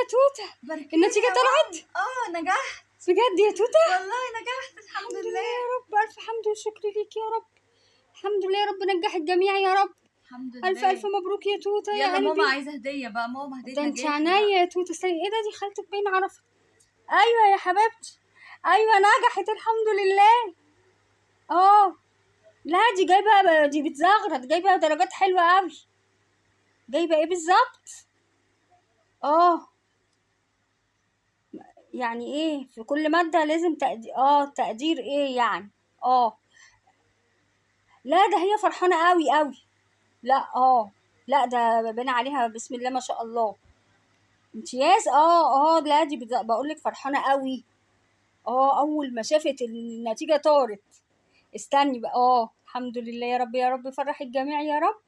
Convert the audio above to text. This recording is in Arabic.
يا توته، النتيجة طلعت. نجحت بجد يا توته، والله نجحت الحمد لله يا رب. الف حمد وشكر ليك يا رب. الحمد لله يا رب، نجح الجميع يا رب. الحمد لله. الف الف مبروك يا توته يا يلا قلبي. ماما عايزه هديه بقى، ماما هديه ده انت نجاح عينيا يا توته. ايه ده، دي خالتك باين عرفت. ايوه يا حبيبتي، ايوه نجحت الحمد لله. لا دي جايبه، دي بتزغرط، جايبه درجات حلوه قوي. جايبه ايه بالظبط؟ يعني ايه في كل ماده لازم تقدير؟ تقدير ايه يعني؟ لا ده هي فرحانه قوي قوي. لا لا ده باين عليها بسم الله ما شاء الله امتياز. لا دي بقول لك فرحانه قوي. اول ما شافت النتيجه طارت. استني بقى. الحمد لله يا رب، يا رب فرح الجميع يا رب.